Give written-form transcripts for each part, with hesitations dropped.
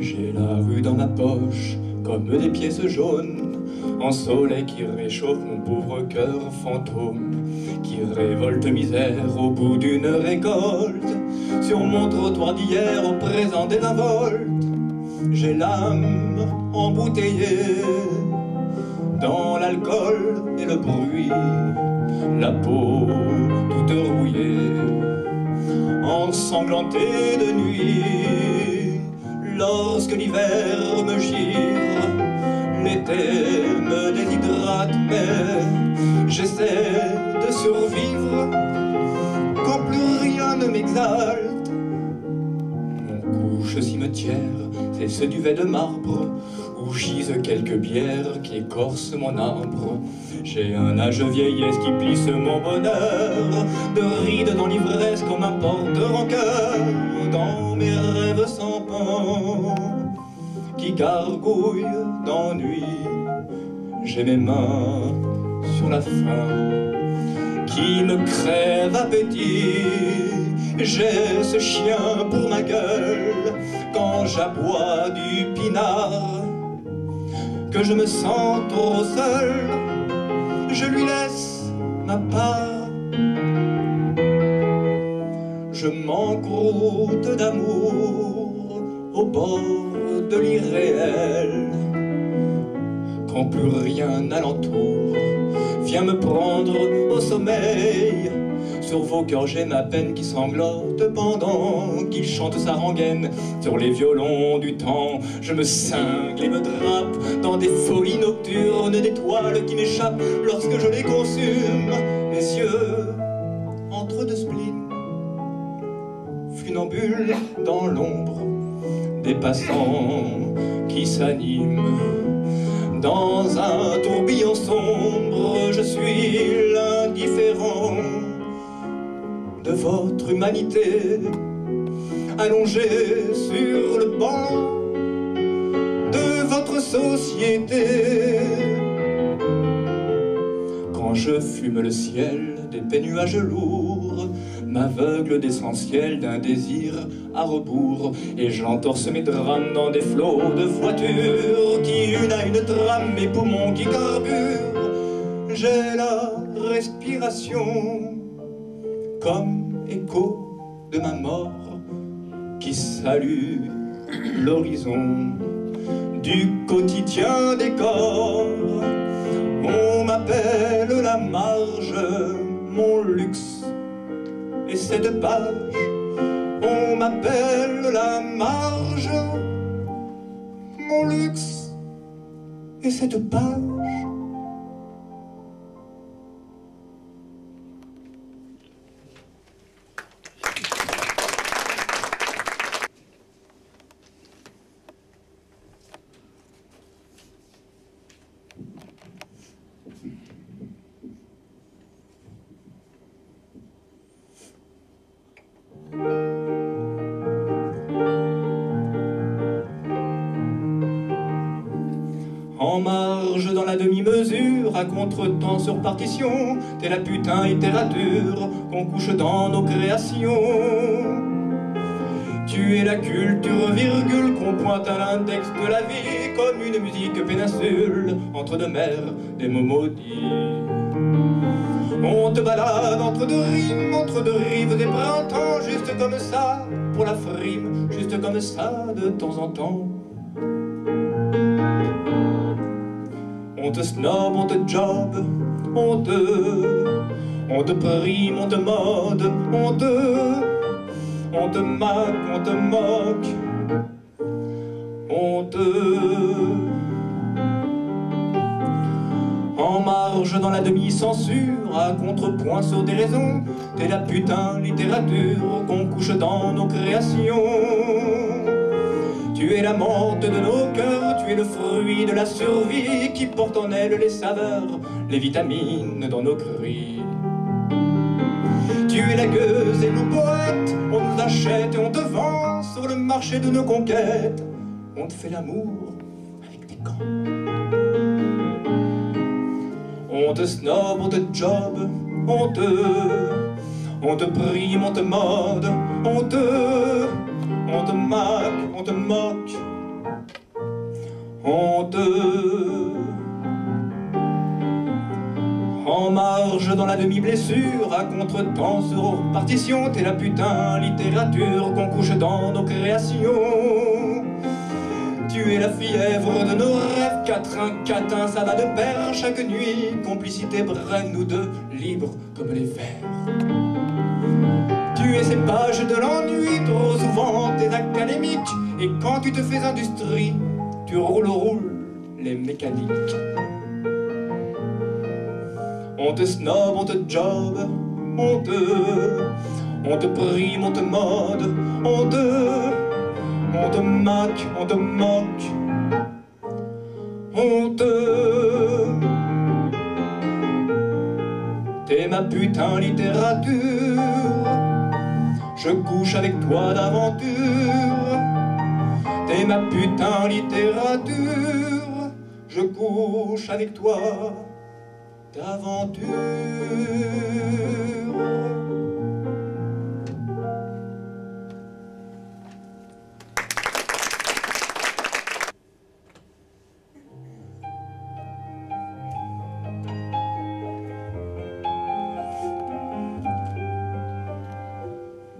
J'ai la rue dans ma poche, comme des pièces jaunes, en soleil qui réchauffe mon pauvre cœur fantôme, qui révolte misère au bout d'une récolte, sur mon trottoir d'hier au présent désinvolte. J'ai l'âme embouteillée dans l'alcool et le bruit, la peau toute rouillée, ensanglantée de nuit. Lorsque l'hiver me gire, l'été me déshydrate, mais j'essaie de survivre quand plus rien ne m'exalte. Mon couche cimetière, c'est ce duvet de marbre où gisent quelques bières qui écorcent mon arbre. J'ai un âge vieillesse qui plisse mon bonheur, de rides dans l'ivresse comme un porte-rancœur, dans mes rêves sans pain qui gargouillent d'ennui. J'ai mes mains sur la faim qui me crève appétit. J'ai ce chien pour ma gueule quand j'aboie du pinard, que je me sens trop seul, je lui laisse ma part. Je m'encroute d'amour au bord de l'irréel, quand plus rien alentour vient me prendre au sommeil. Sur vos cœurs j'ai ma peine qui sanglote pendant qu'il chante sa rengaine. Sur les violons du temps je me cingle et me drape dans des folies nocturnes d'étoiles qui m'échappent lorsque je les consume. Mes yeux entre deux spleens, funambules dans l'ombre des passants qui s'animent. Dans un tourbillon sombre, je suis l'indifférent de votre humanité, allongé sur le banc de votre société. Quand je fume le ciel des pénuages lourds, m'aveugle d'essentiel d'un désir à rebours, et j'entorse mes drames dans des flots de voitures qui une à une trament mes poumons qui carburent. J'ai la respiration comme écho de ma mort qui salue l'horizon du quotidien des corps. On m'appelle la marge, mon luxe et cette page. On m'appelle la marge, mon luxe et cette page. En marge dans la demi-mesure, à contre-temps sur partition, t'es la putain littérature qu'on couche dans nos créations. Tu es la culture virgule qu'on pointe à l'index de la vie, comme une musique péninsule entre deux mers, des mots maudits. On te balade entre deux rimes, entre deux rives des printemps, juste comme ça, pour la frime, juste comme ça, de temps en temps. On te snob, on te job, on te prime, on te mode, on te maque, on te moque, on te... En marge dans la demi-censure, à contrepoint sur des raisons, t'es la putain littérature qu'on couche dans nos créations. Tu es la menthe de nos cœurs, tu es le fruit de la survie qui porte en elle les saveurs, les vitamines dans nos cris. Tu es la gueuse et nous poètes, on nous achète et on te vend sur le marché de nos conquêtes. On te fait l'amour avec des gants. On te snob, on te job, on te prime, on te mode, on te moque, on te moque, on te... En marge dans la demi-blessure, à contre-temps sur partition, t'es la putain littérature qu'on couche dans nos créations. Tu es la fièvre de nos rêves, 4-1, catin, ça va de pair chaque nuit. Complicité brève, nous deux, libres comme les vers. Tu es ces pages de l'ennui, trop souvent t'es académique. Et quand tu te fais industrie, tu roules les mécaniques. On te snob, on te job, on te prime, on te mode, on te moque, on te moque, on te... T'es ma putain littérature, je couche avec toi d'aventure. T'es ma putain littérature, je couche avec toi d'aventure.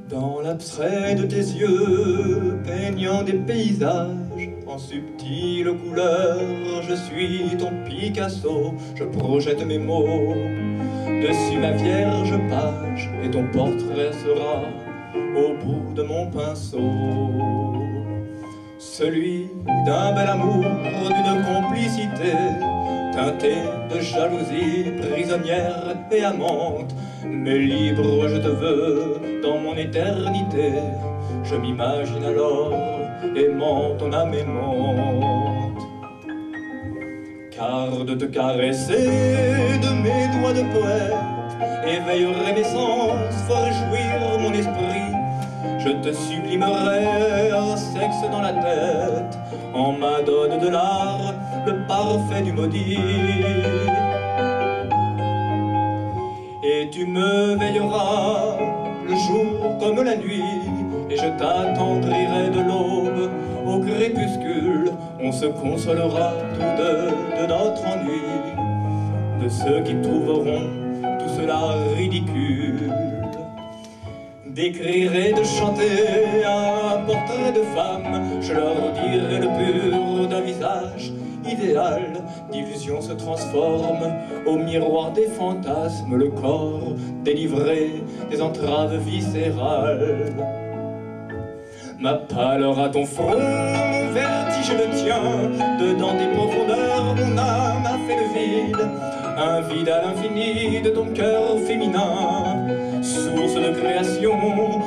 Dans l'abstrait de tes yeux, peignant des paysages en subtiles couleurs, je suis ton Picasso, je projette mes mots dessus ma vierge page, et ton portrait sera au bout de mon pinceau. Celui d'un bel amour, d'une complicité teintée de jalousie, prisonnière et amante. Mais libre je te veux dans mon éternité. Je m'imagine alors aimant ton âme aimante. Car de te caresser de mes doigts de poète éveillerait mes sens, ferait jouir mon esprit. Je te sublimerai un sexe dans la tête, en madone de l'art, le parfait du maudit. Et tu me veilleras le jour comme la nuit, et je t'attendrirai de l'aube au crépuscule. On se consolera tous deux de notre ennui, de ceux qui trouveront tout cela ridicule. D'écrire et de chanter un portrait de femme, je leur dirai le pur d'un visage idéal. D'illusion se transforme au miroir des fantasmes, le corps délivré des entraves viscérales. Ma pâleur à ton front, mon vertige le tien, dedans tes profondeurs, mon âme a fait le vide. Un vide à l'infini de ton cœur féminin, source de création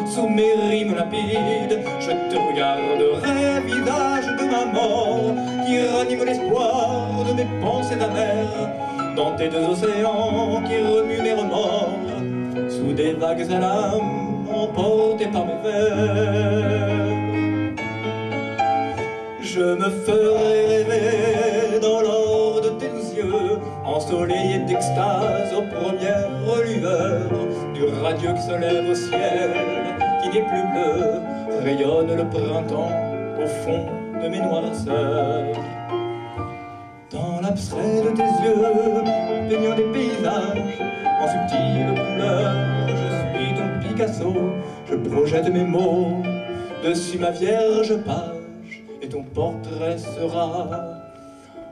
sous mes rimes lapides. Je te regarderai, visage de ma mort, qui ranime l'espoir de mes pensées d'amères, dans tes deux océans qui remuent mes remords, sous des vagues à l'âme emportées par mes vers. Je me ferai rêver dans l'or de tes yeux, ensoleillé d'extase aux premières lueurs du radieux qui se lève au ciel, qui n'est plus bleu, rayonne le printemps au fond de mes noirceurs. Dans l'abstrait de tes yeux, peignant des paysages en subtiles couleurs, je suis ton Picasso, je projette mes mots dessus ma vierge page, et ton portrait sera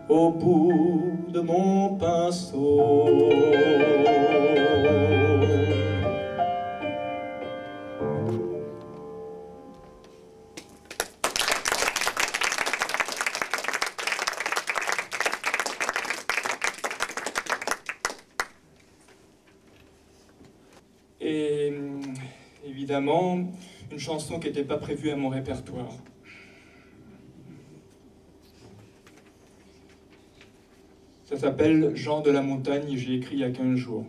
au bout de mon pinceau. Et évidemment, une chanson qui n'était pas prévue à mon répertoire. Ça s'appelle Jean de la Montagne, j'ai écrit il y a 15 jours.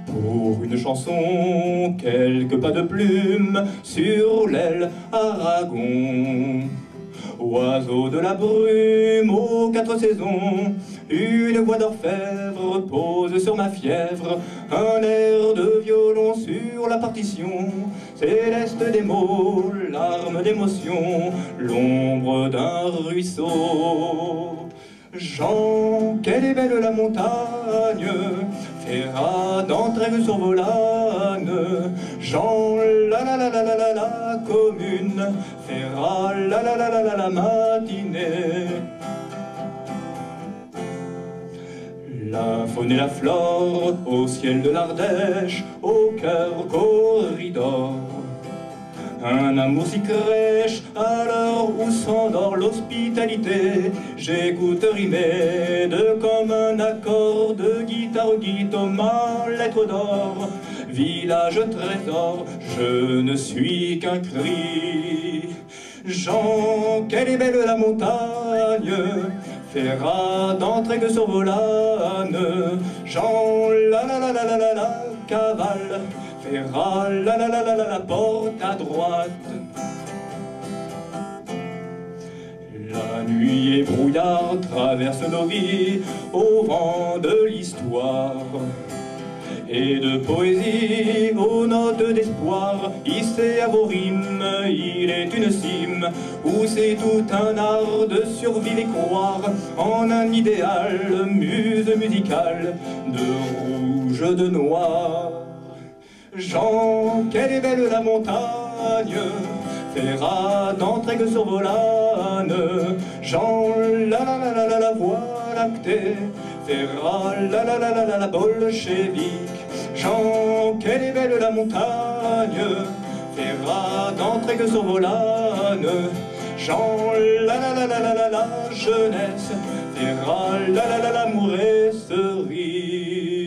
Pour une chanson, quelques pas de plume sur l'aile Aragon. Oiseau de la brume aux 4 saisons, une voix d'orfèvre pose sur ma fièvre un air de violon sur la partition, céleste des mots, larmes d'émotion, l'ombre d'un ruisseau. Jean, quelle est belle la montagne, Ferrat d'entrée sur Volane. Jean, la commune, Ferrat, la matinée. La faune et la flore, au ciel de l'Ardèche, au cœur corridor. Un amour si crèche, à l'heure où s'endort l'hospitalité, j'écoute rimer de comme un accord de guitare Thomas, lettre d'or. Village trésor, je ne suis qu'un cri. Jean, quelle est belle la montagne, Ferrat d'entrée que sur Volane. Jean, la cavale, Ferrat, la porte à droite. La nuit et brouillard traverse nos vies au vent de l'histoire et de poésie aux notes d'espoir. Hissé à vos rimes, il est une cime où c'est tout un art de survivre et croire en un idéal, muse musicale de rouge, de noir. Jean, quelle est belle la montagne, Ferrat d'entrée que sur Volane. Jean, la voie lactée, Ferrat, la bolchevique. Jean, quelle est belle la montagne, Ferrat d'entrée que sur Volane. Jean, la jeunesse, Ferrat, l'amour et cerise.